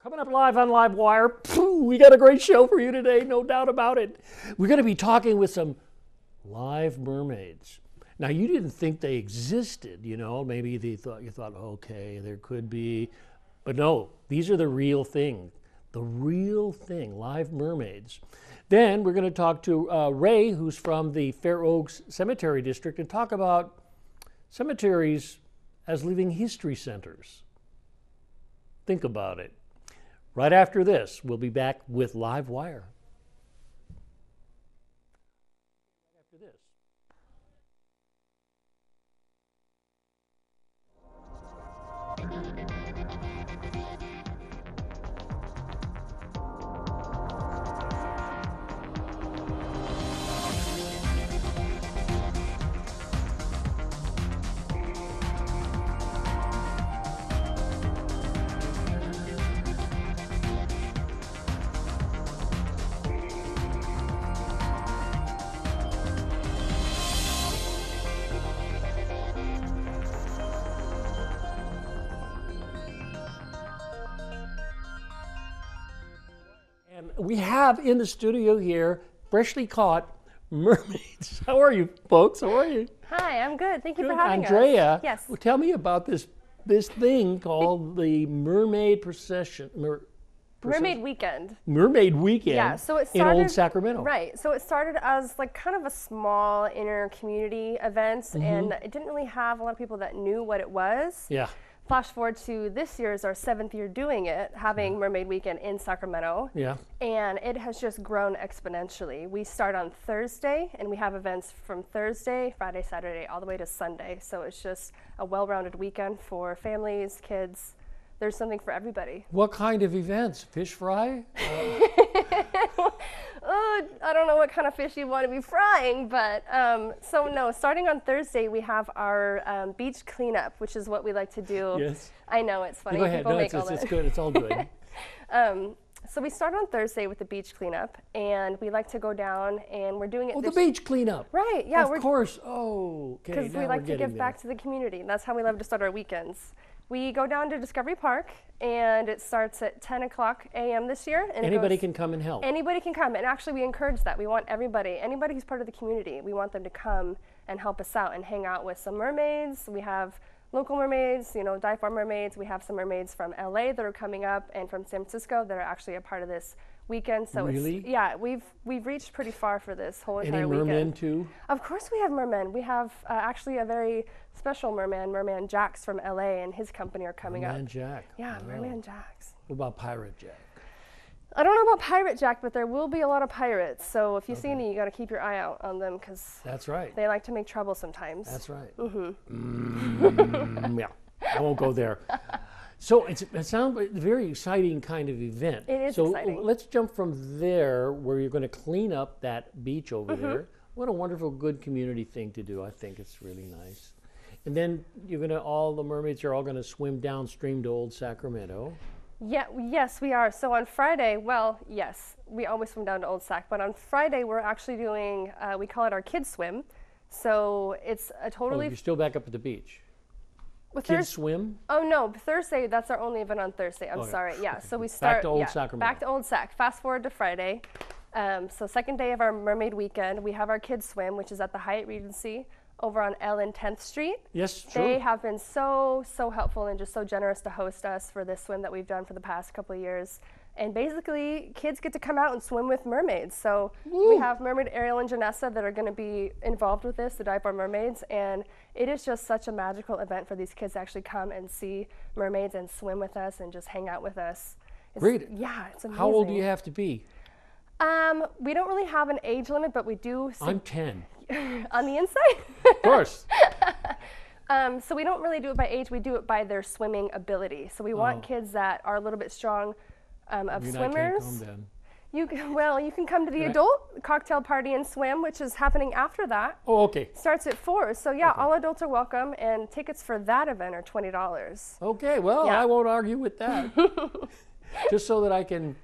Coming up live on LiveWire, we got a great show for you today, no doubt about it. We're going to be talking with some live mermaids. Now, you didn't think they existed, you know, maybe you thought, okay, there could be, but no, these are the real thing, live mermaids. Then we're going to talk to Ray, who's from the Fair Oaks Cemetery District, and talk about cemeteries as living history centers. Think about it. Right after this, we'll be back with LiveWire. After this. We have in the studio here freshly caught mermaids. How are you, folks? How are you? Hi, I'm good. Thank you for having Andrea, us. Yes. Well, tell me about this thing called the Mermaid Procession. Mermaid Weekend. Mermaid Weekend. Yeah, so it started in Old Sacramento. Right. So it started as like kind of a small inner community event, and it didn't really have a lot of people that knew what it was. Yeah. Flash forward to this year is our 7th year doing it, having Mermaid Weekend in Sacramento. Yeah. And it has just grown exponentially. We start on Thursday, and we have events from Thursday, Friday, Saturday, all the way to Sunday. So it's just a well-rounded weekend for families, kids. There's something for everybody. What kind of events? Fish fry? I don't know what kind of fish you want to be frying, but so no, starting on Thursday, we have our beach cleanup, which is what we like to do. Yes. I know, it's funny. Go ahead. No, it's good. It's all good. So we start on Thursday with the beach cleanup, and we like to go down, and we're doing it. Oh, the beach cleanup. Right, yeah. Of course. Oh, okay. Because we like to give back to the community, and that's how we love to start our weekends. We go down to Discovery Park, and it starts at 10 o'clock a.m. this year. And anybody can come and help. Anybody can come, and actually we encourage that. We want anybody who's part of the community, we want them to come and help us out and hang out with some mermaids. We have local mermaids, you know, dive bar mermaids. We have some mermaids from LA that are coming up, and from San Francisco that are actually a part of this weekend. So really? It's, yeah, we've reached pretty far for this whole entire weekend. Any mermen too? Of course we have mermen. We have actually a very special merman Jax from LA, and his company are coming up. Merman Jack. Yeah, Oh. Merman Jax. What about Pirate Jack? I don't know about Pirate Jack, but there will be a lot of pirates. So if you see any, you got to keep your eye out on them, because that's right. They like to make trouble sometimes. That's right. Yeah, I won't go there. So it sounds like a very exciting kind of event. It is so exciting. Let's jump from there, where you're going to clean up that beach over there. What a wonderful, good community thing to do. I think it's really nice. And then all the mermaids are all going to swim downstream to Old Sacramento. Yeah, yes, we are. So on Friday, well, yes, we always swim down to Old Sac, but on Friday we're actually doing, we call it our kids swim. So it's a totally... Oh, you're still back up at the beach. With Kids swim? Oh no, Thursday, that's our only event on Thursday. I'm sorry. Yeah, so we start... Back to Old Sacramento. Back to Old Sac. Fast forward to Friday. So second day of our Mermaid Weekend, we have our kids swim, which is at the Hyatt Regency over on L and 10th Street. Yes, sure. They have been so helpful and just so generous to host us for this swim that we've done for the past couple of years. And basically, kids get to come out and swim with mermaids. So we have Mermaid Ariel and Janessa that are going to be involved with this, the Dive Bar Mermaids, and it is just such a magical event for these kids to actually come and see mermaids and swim with us and just hang out with us. Great. Yeah, it's amazing. How old do you have to be? We don't really have an age limit, but we do. I'm 10. On the inside? Of course. So we don't really do it by age. We do it by their swimming ability. So we want kids that are a little bit strong of swimmers. I can't come then. You can come to the adult cocktail party and swim, which is happening after that. Oh, okay. Starts at 4. So yeah, all adults are welcome, and tickets for that event are $20. Okay, well, Yeah. I won't argue with that. Just so that I can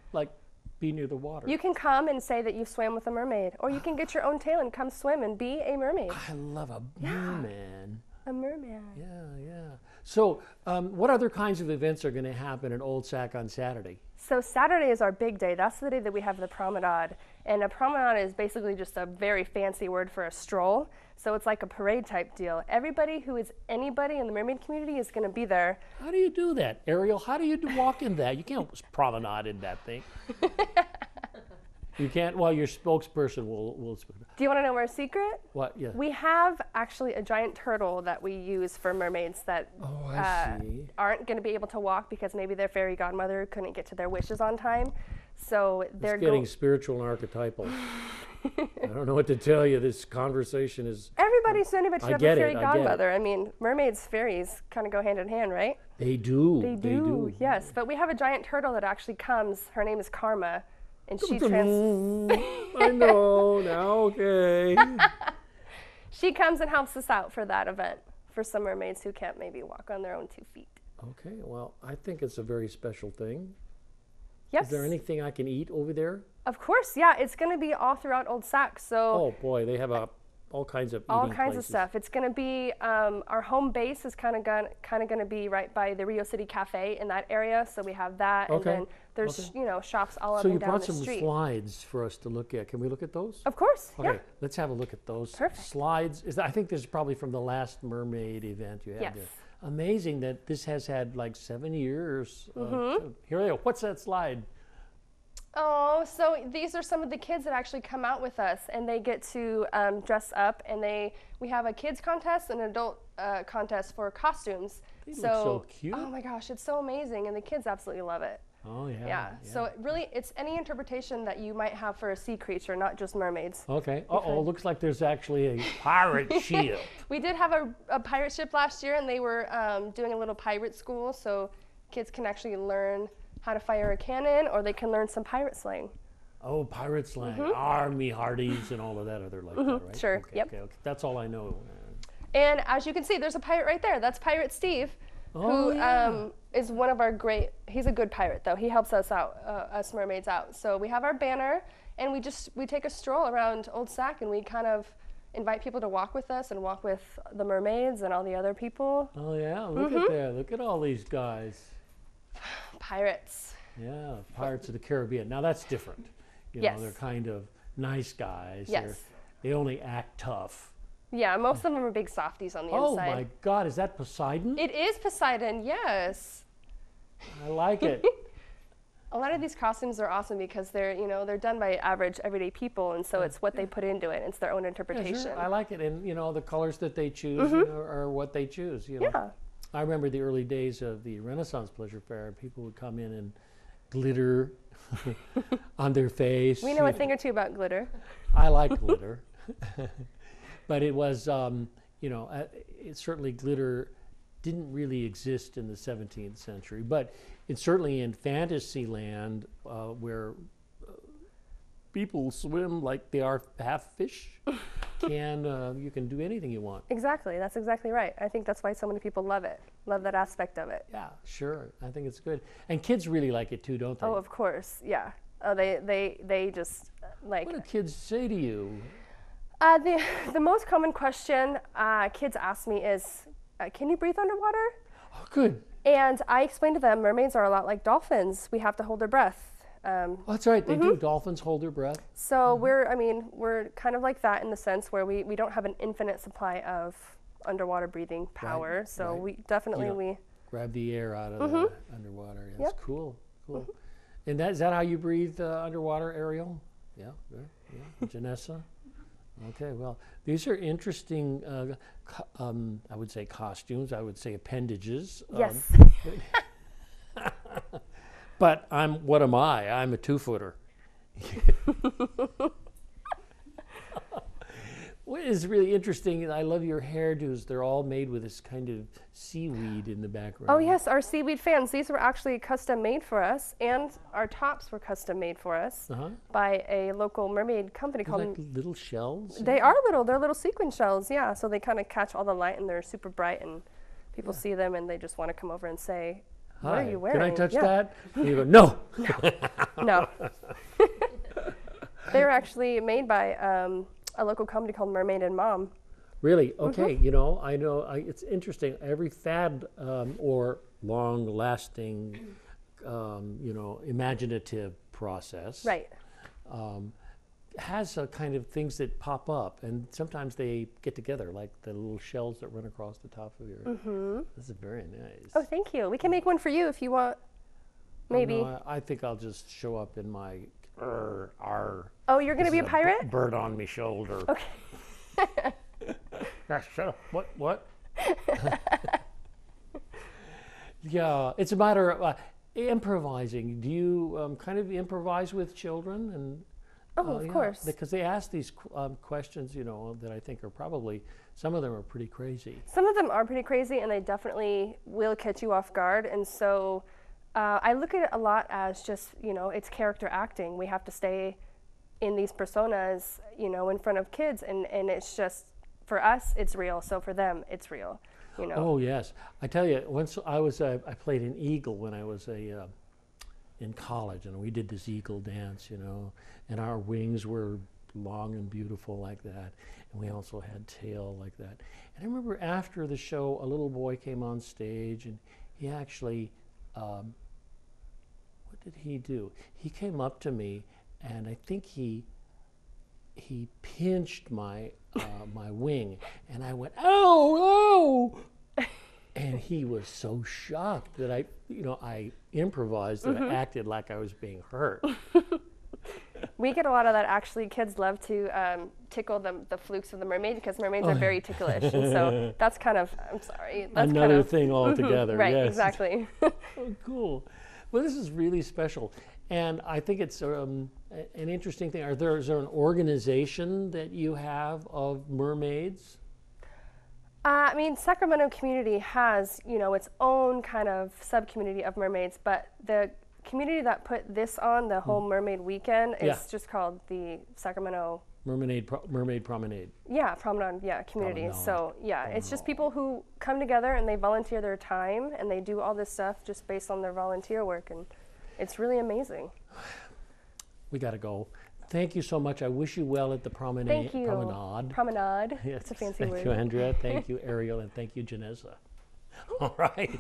be near the water. You can come and say that you swam with a mermaid, or you can get your own tail and come swim and be a mermaid. I love a merman. A merman. Yeah. So, what other kinds of events are going to happen at Old Sac on Saturday? So Saturday is our big day. That's the day that we have the promenade. And a promenade is basically just a very fancy word for a stroll. So it's like a parade type deal. Everybody who is anybody in the mermaid community is going to be there. How do you do that, Ariel? How do you walk in that? You can't promenade in that thing. You can't. Well, your spokesperson will. Do you want to know our secret? What? Yeah. We have actually a giant turtle that we use for mermaids that aren't going to be able to walk because maybe their fairy godmother couldn't get to their wishes on time. So they're getting spiritual and archetypal. I don't know what to tell you. This conversation is. Everybody should have a fairy godmother. I mean, mermaids, fairies kind of go hand in hand, right? They do. They do. Yes, but we have a giant turtle that actually comes. Her name is Karma. And she I know now, okay. She comes and helps us out for that event for some mermaids who can't maybe walk on their own 2 feet. Okay, well, I think it's a very special thing. Yes. Is there anything I can eat over there? Of course, yeah. It's going to be all throughout Old Sac. So. Oh boy, they have all kinds of all eating kinds places. of stuff. It's going to be our home base is kind of going to be right by the Rio City Cafe in that area. So we have that, and then there's shops all up and down the street. So you brought some slides for us to look at. Can we look at those? Of course. Okay, yeah. Let's have a look at those. Perfect. Slides. I think this is probably from the last mermaid event you had. Yes. There. Amazing that this has had like 7 years. Here we go. What's that slide? Oh, so these are some of the kids that actually come out with us, and they get to dress up, and we have a kids contest and an adult contest for costumes. They look so cute. Oh my gosh, it's so amazing, and the kids absolutely love it. Oh yeah. Yeah. So it's any interpretation that you might have for a sea creature, not just mermaids. Okay. Uh-oh, looks like there's actually a pirate ship. We did have a pirate ship last year, and they were doing a little pirate school, so kids can actually learn how to fire a cannon, or they can learn some pirate slang. Oh, pirate slang, army hearties, and all of that other like that, right? Sure. Okay, yep. Okay. That's all I know. And as you can see, there's a pirate right there. That's Pirate Steve, who is one of our great. He's a good pirate, though. He helps us out, us mermaids out. So we have our banner, and we take a stroll around Old Sac, and we kind of invite people to walk with us and walk with the mermaids and all the other people. Oh yeah, look at that. Look at all these guys. Pirates. Yeah, Pirates of the Caribbean. Now that's different. You know, they're kind of nice guys. Yes. They only act tough. Yeah, most of them are big softies on the inside. Oh my God, is that Poseidon? It is Poseidon, yes. I like it. A lot of these costumes are awesome because they're done by average everyday people, and so it's what they put into it. It's their own interpretation. Yeah, sure. I like it, and the colors that they choose are what they choose. Yeah. I remember the early days of the Renaissance Pleasure Fair, and people would come in and glitter on their face. We know a thing or two about glitter. I like glitter. But it was, certainly glitter didn't really exist in the 17th century, but it's certainly in Fantasyland where people swim like they are half fish. You can do anything you want. Exactly, that's exactly right. I think that's why so many people love that aspect of it. Yeah, sure. I think it's good. And kids really like it too, don't they? Oh, of course, yeah. Oh, they just like. What do kids say to you? The most common question kids ask me is, can you breathe underwater? Oh, good. And I explain to them, mermaids are a lot like dolphins. We have to hold their breath. That's right, they do. Dolphins hold their breath. So we're kind of like that in the sense where we don't have an infinite supply of underwater breathing power. Right, so right. we definitely grab the air out of the underwater. That's cool. And is that how you breathe underwater, Ariel? Yeah. Janessa? Okay, well, these are interesting, I would say costumes, I would say appendages. Yes. But what am I? I'm a 2-footer. What is really interesting, I love your hairdos. They're all made with this kind of seaweed in the background. Oh yes, our seaweed fans. These were actually custom made for us, and our tops were custom made for us by a local mermaid company called. Like little shells? They are little. They're little sequin shells. Yeah, so they kind of catch all the light, and they're super bright, and people see them, and they just want to come over and say, "What are you wearing? Can I touch that?" And you go, "No." No. They're actually made by a local company called Mermaid and Mom, Really? Okay. You know, I know. It's interesting. Every fad or long-lasting, you know, imaginative process, Right. has a kind of things that pop up, and sometimes they get together, like the little shells that run across the top of your. This is very nice. Oh, thank you. We can make one for you if you want. Maybe. Oh, no, I think I'll just show up in my Oh, you're going to be a pirate? bird on my shoulder. Okay. Shut up. What? Yeah, it's a matter of improvising. Do you kind of improvise with children? And Oh, of course. because they ask these questions, you know, that I think are probably, some of them are pretty crazy. Some of them are pretty crazy, and they definitely will catch you off guard. And so I look at it a lot as just, you know, it's character acting. We have to stay in these personas, you know, in front of kids, and it's just, for us, it's real. So for them, it's real, you know. Oh, yes. I tell you, once I played an eagle when I was in college, and we did this eagle dance, you know, and our wings were long and beautiful like that, and we also had tail like that. And I remember after the show, a little boy came on stage, and he actually, what did he do? He came up to me, and I think he pinched my my wing, and I went, "Oh, oh!" And he was so shocked that I improvised and I acted like I was being hurt. We get a lot of that, actually. Kids love to tickle the flukes of the mermaid, because mermaids are very ticklish. And so that's kind of, I'm sorry. That's Another kind of, thing altogether. right, yes. exactly. Oh, cool. Well, this is really special. And I think it's an interesting thing. Is there an organization that you have of mermaids? I mean, Sacramento community has, you know, its own kind of sub-community of mermaids, but the community that put this on, the whole mermaid weekend, is just called the Sacramento Mermaid Promenade. Yeah, Promenade, community. Promenade. So it's just people who come together and they volunteer their time, and they do all this stuff just based on their volunteer work, and it's really amazing. We got to go. Thank you so much. I wish you well at the Promenade. Thank you. Promenade. Yes. It's a fancy word. Thank you, Andrea. Thank you, Ariel. And thank you, Janessa. All right.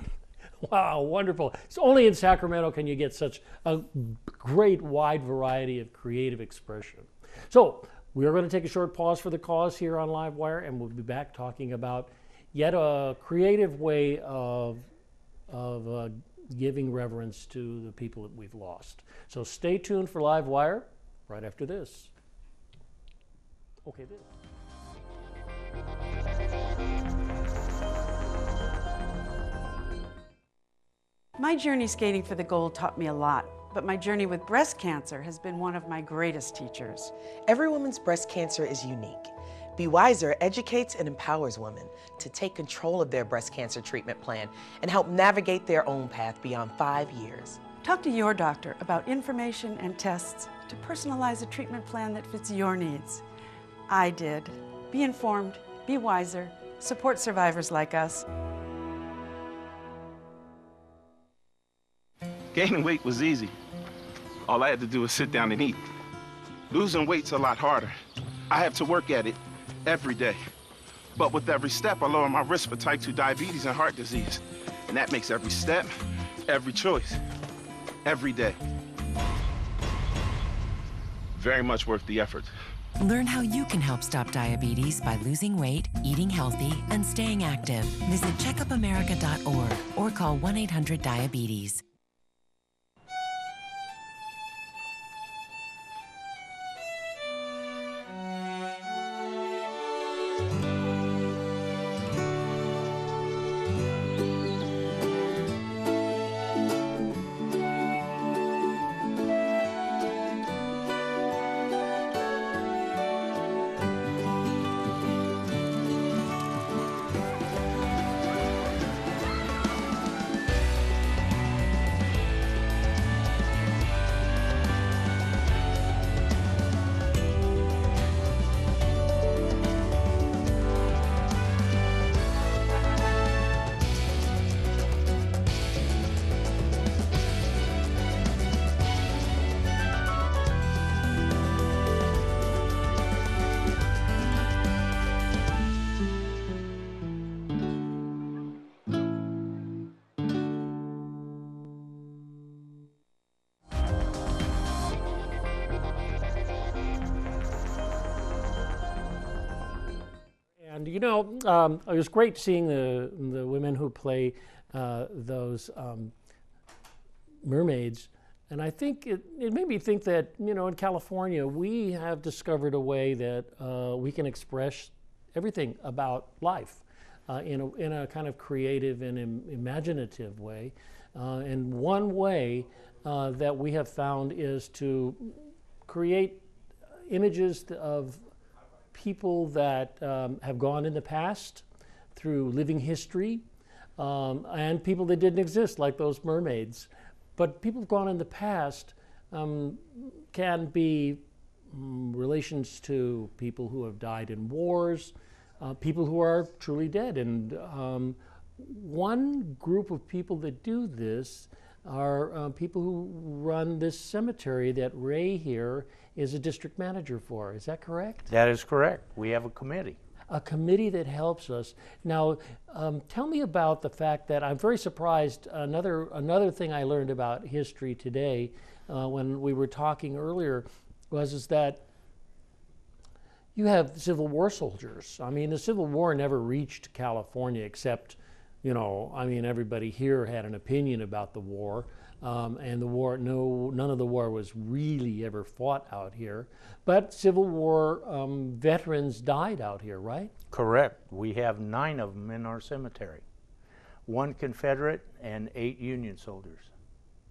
Wow, wonderful. It's only in Sacramento can you get such a great wide variety of creative expression. So we are going to take a short pause for the cause here on LiveWire, and we'll be back talking about yet a creative way of giving reverence to the people that we've lost. So stay tuned for LiveWire right after this. Okay, this. My journey skating for the gold taught me a lot, but my journey with breast cancer has been one of my greatest teachers. Every woman's breast cancer is unique. Be Wiser educates and empowers women to take control of their breast cancer treatment plan and help navigate their own path beyond 5 years. Talk to your doctor about information and tests to personalize a treatment plan that fits your needs. I did. Be informed, be wiser, support survivors like us. Gaining weight was easy. All I had to do was sit down and eat. Losing weight's a lot harder. I have to work at it every day. But with every step, I lower my risk for type 2 diabetes and heart disease. And that makes every step, every choice, every day very much worth the effort. Learn how you can help stop diabetes by losing weight, eating healthy, and staying active. Visit checkupamerica.org or call 1-800-DIABETES. you know, it was great seeing the women who play those mermaids. And I think it made me think that, you know, in California, we have discovered a way that we can express everything about life in a kind of creative and imaginative way. And one way that we have found is to create images of people that have gone in the past through living history, and people that didn't exist, like those mermaids. But people who've gone in the past can be relations to people who have died in wars, people who are truly dead. And one group of people that do this are people who run this cemetery that Ray here is a district manager for. Is that correct? That is correct. We have a committee. A committee that helps us. Now, tell me about the fact that I'm very surprised. Another thing I learned about history today, when we were talking earlier, is that you have Civil War soldiers. I mean, the Civil War never reached California, except, you know, I mean, everybody here had an opinion about the war. And the war, none of the war was really ever fought out here. But Civil War veterans died out here, right? Correct. We have 9 of them in our cemetery. 1 Confederate and 8 Union soldiers.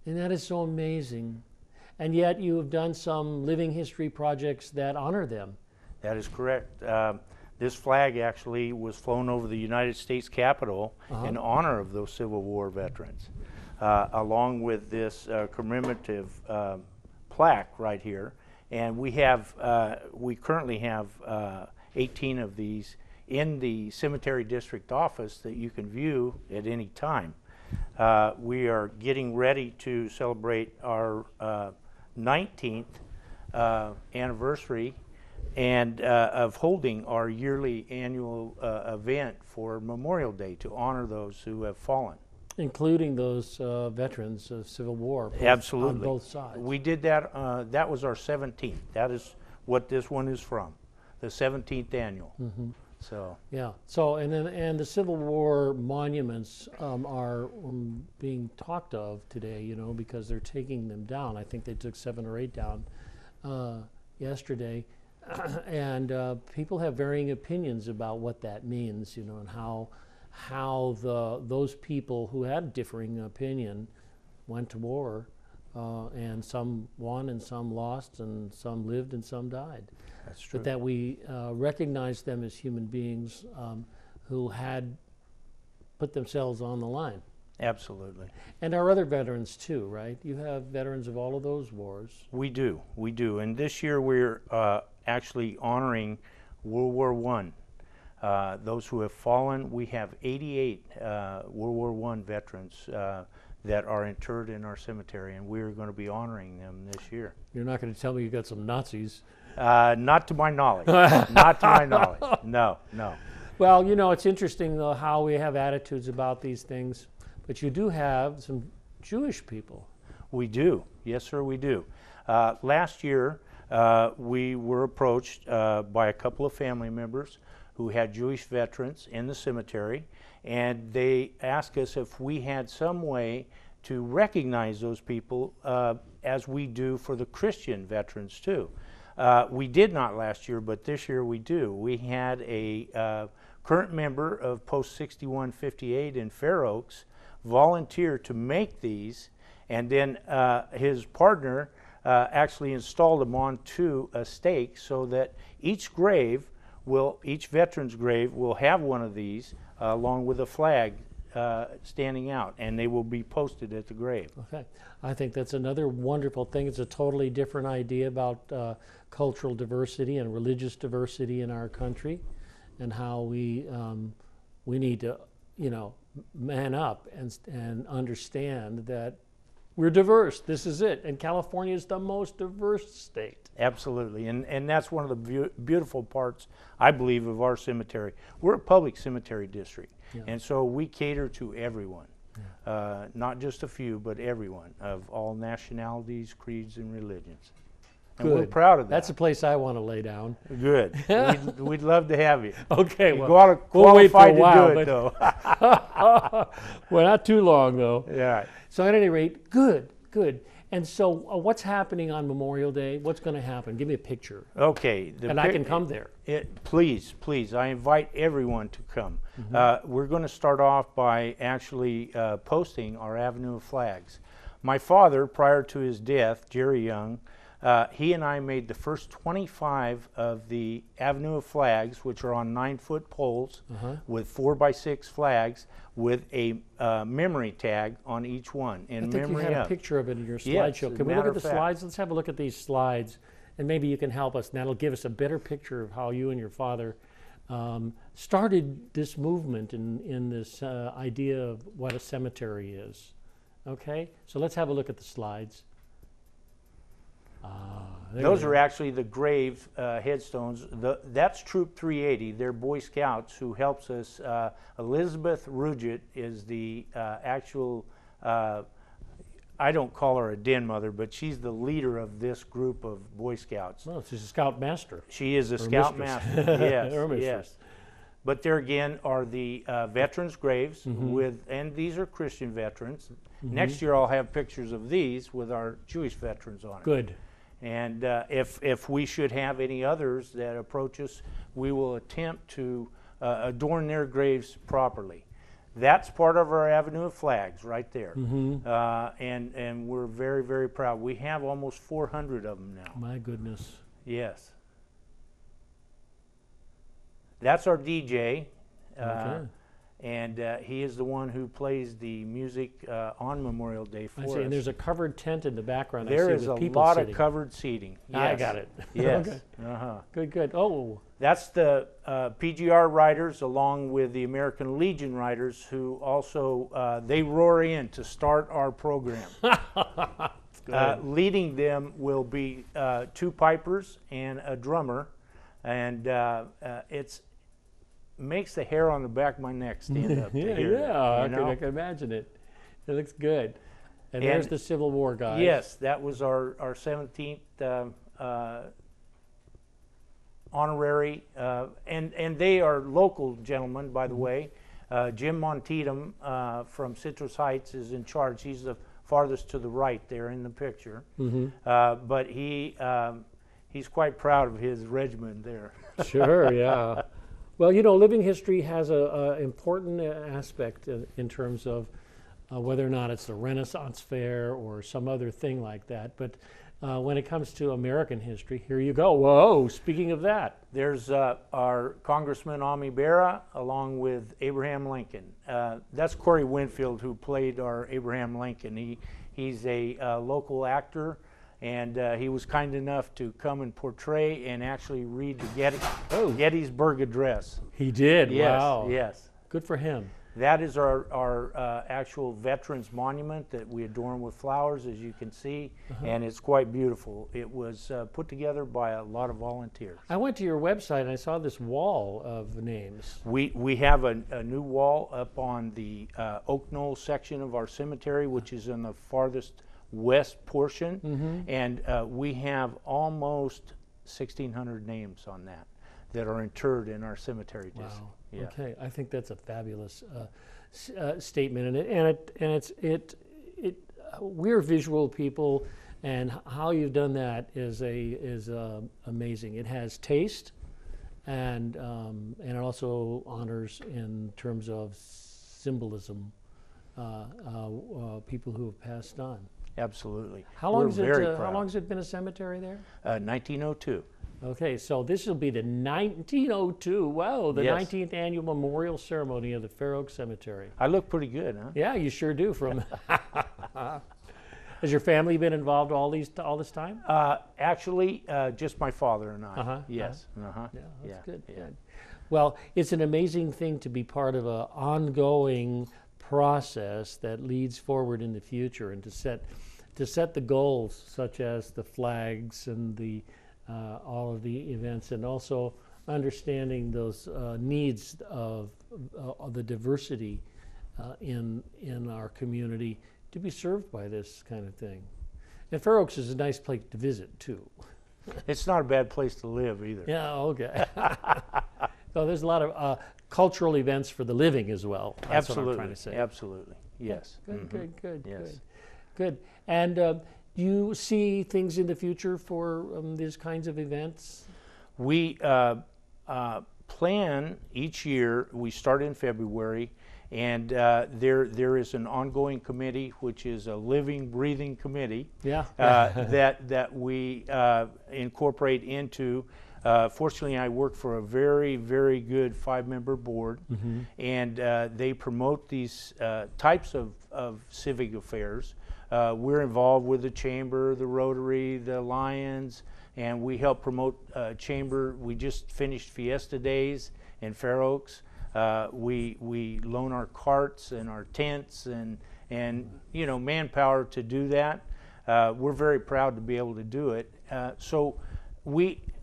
And that is so amazing. And yet you have done some living history projects that honor them. That is correct. This flag actually was flown over the United States Capitol in honor of those Civil War veterans. Along with this commemorative plaque right here. And we currently have 18 of these in the cemetery district office that you can view at any time. We are getting ready to celebrate our 19th anniversary and of holding our yearly annual event for Memorial Day to honor those who have fallen. Including those veterans of Civil War. Absolutely. On both sides. We did that, that was our 17th. That is what this one is from, the 17th annual. Mm-hmm. So. Yeah, so and the Civil War monuments are being talked of today, you know, because they're taking them down. I think they took 7 or 8 down yesterday. And people have varying opinions about what that means, you know, and how those people who had differing opinion went to war, and some won and some lost and some lived and some died. That's true. But that we recognize them as human beings who had put themselves on the line. Absolutely. And our other veterans too, right? You have veterans of all of those wars. We do. And this year we're actually honoring World War I. Those who have fallen. We have 88 World War I veterans that are interred in our cemetery, and we're going to be honoring them this year. You're not going to tell me you got some Nazis? Not to my knowledge. Not to my knowledge. No. Well, you know, it's interesting though how we have attitudes about these things, but you do have some Jewish people. We do. Yes, sir, we do. Last year, we were approached by a couple of family members who had Jewish veterans in the cemetery, and they asked us if we had some way to recognize those people as we do for the Christian veterans too. We did not last year, but this year we do. We had a current member of Post 6158 in Fair Oaks volunteer to make these, and then his partner actually installed them onto a stake so that each veteran's grave will have one of these along with a flag standing out, and they will be posted at the grave. Okay, I think that's another wonderful thing. It's a totally different idea about cultural diversity and religious diversity in our country, and how we need to, you know, man up and understand that we're diverse. This is it. And California is the most diverse state. Absolutely. And that's one of the beautiful parts, I believe, of our cemetery. We're a public cemetery district. Yeah. And so we cater to everyone. Yeah. Not just a few, but everyone of all nationalities, creeds, and religions. And we're proud of that. That's a place I want to lay down. Good. We'd love to have you. Okay, You well, got to we'll wait for qualify a while, to do it, though. well, not too long though. Yeah. So at any rate, good. And so what's happening on Memorial Day? What's going to happen? Give me a picture. Okay. And I can come there. Please. I invite everyone to come. We're going to start off by actually posting our Avenue of Flags. My father, prior to his death, Jerry Young, he and I made the first 25 of the Avenue of Flags, which are on 9-foot poles with 4x6 flags with a memory tag on each one. I think you had a picture of it in your slideshow. Can we look at the slides? Let's have a look at these slides, and maybe you can help us. And that'll give us a better picture of how you and your father started this movement in this idea of what a cemetery is. Okay, so let's have a look at the slides. Those are actually the grave headstones. That's Troop 380. They're Boy Scouts who helps us. Elizabeth Rugit is the actual, I don't call her a den mother, but she's the leader of this group of Boy Scouts. Well, she's a scout master. She is a scout mistress. master. Yes, Or mistress. yes. But there again are the veterans' graves and these are Christian veterans. Next year I'll have pictures of these with our Jewish veterans on it. Good. And if we should have any others that approach us, we will attempt to adorn their graves properly. That's part of our Avenue of Flags right there. And we're very, very proud. We have almost 400 of them now. My goodness. Yes. That's our DJ. Okay. And he is the one who plays the music on Memorial Day for us. And there's a covered tent in the background. There I see is with a people lot sitting. of covered seating. Yes. I got it. Yes. Okay. Good. Oh. That's the PGR riders along with the American Legion riders who also, they roar in to start our program. Leading them will be 2 pipers and a drummer. And it's makes the hair on the back of my neck stand up. I can imagine it. It looks good. And there's the Civil War guys. Yes, that was our 17th honorary, and they are local gentlemen, by the way. Jim Montedum from Citrus Heights is in charge. He's the farthest to the right there in the picture. But he's quite proud of his regiment there. Sure, yeah. Well, you know, living history has an important aspect in terms of whether or not it's the Renaissance Fair or some other thing like that. But when it comes to American history, here you go. Whoa, speaking of that. There's our Congressman Ami Bera along with Abraham Lincoln. That's Corey Winfield who played our Abraham Lincoln. He's a local actor. And he was kind enough to come and portray and actually read the Gettysburg Address. He did? Yes, Wow. yes. Good for him. That is our actual Veterans Monument that we adorn with flowers, as you can see, and it's quite beautiful. It was put together by a lot of volunteers. I went to your website and I saw this wall of names. We have a new wall up on the Oak Knoll section of our cemetery, which is in the farthest west portion, and we have almost 1,600 names on that are interred in our cemetery. Wow. Yeah. Okay, I think that's a fabulous statement, and we're visual people, and how you've done that is amazing. It has taste, and it also honors in terms of symbolism people who have passed on. Absolutely. How long has it been a cemetery there? 1902. Okay, so this will be the 1902. Wow, the Yes. 19th annual memorial ceremony of the Fair Oaks Cemetery. I look pretty good, huh? Yeah, you sure do. Has your family been involved all this time? Actually, just my father and I. Yes. Yeah, that's good. Good. Well, it's an amazing thing to be part of an ongoing process that leads forward in the future, and to set the goals, such as the flags and the all of the events, and also understanding those needs of the diversity in our community to be served by this kind of thing. And Fair Oaks is a nice place to visit too. It's not a bad place to live either. Yeah, okay. So there's a lot of cultural events for the living as well. That's Absolutely. what I'm trying to say. Absolutely. Yes. Good, good, Yes. good. And do you see things in the future for these kinds of events? We plan each year. We start in February, and there is an ongoing committee, which is a living, breathing committee. Yeah. that we incorporate into. Fortunately, I work for a very, very good 5-member board, and they promote these types of civic affairs. We're involved with the Chamber, the Rotary, the Lions, and we help promote Chamber. We just finished Fiesta Days in Fair Oaks. We loan our carts and our tents and manpower to do that. We're very proud to be able to do it.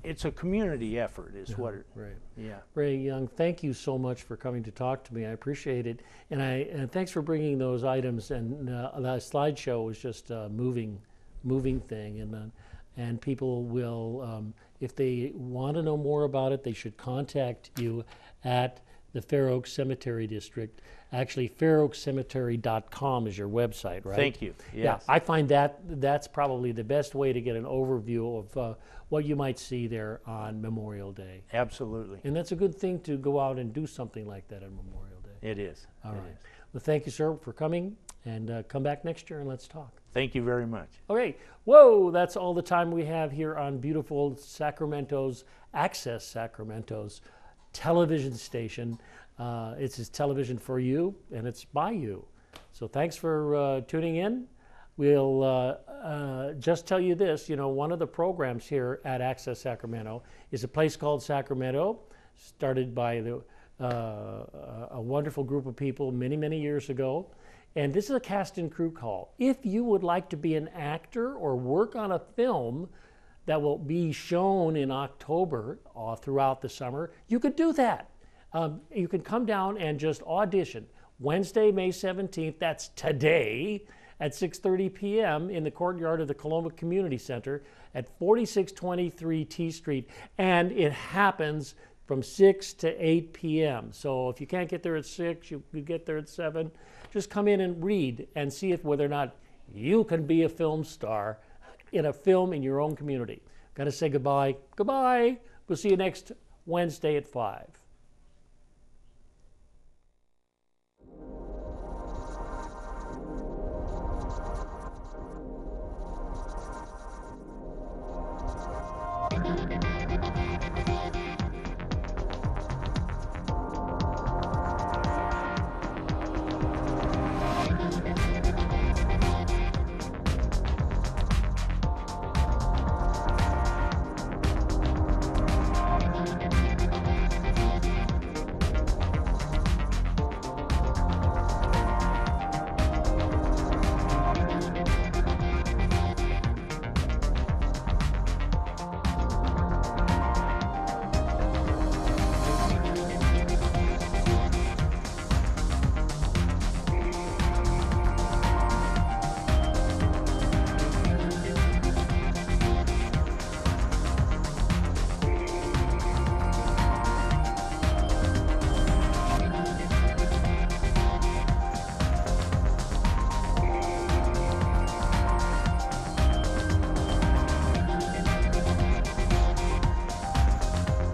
It's a community effort, is what it. Right. Yeah. Ray Young, thank you so much for coming to talk to me. I appreciate it, and thanks for bringing those items. And that slideshow was just a moving thing, and people will, if they want to know more about it, they should contact you at the Fair Oaks Cemetery District. Actually, fairoakscemetery.com is your website, right? Thank you. Yes. Yeah, I find that's probably the best way to get an overview of what you might see there on Memorial Day. Absolutely. And that's a good thing to go out and do something like that on Memorial Day. It is. All It right. is. Well, thank you, sir, for coming, and come back next year and let's talk. Thank you very much. Okay. Whoa, that's all the time we have here on beautiful Access Sacramento's television station. It's television for you, and it's by you. So thanks for tuning in. We'll just tell you this, one of the programs here at Access Sacramento is a place called Sacramento, started by a wonderful group of people many, many years ago. And this is a cast and crew call. If you would like to be an actor or work on a film that will be shown in October throughout the summer, you could do that. You can come down and just audition. Wednesday, May 17th, that's today, at 6:30 p.m. in the courtyard of the Coloma Community Center at 4623 T Street. And it happens from 6 to 8 p.m. So if you can't get there at 6, you get there at 7. Just come in and read and see whether or not you can be a film star in a film in your own community. Got to say goodbye. Goodbye. We'll see you next Wednesday at 5.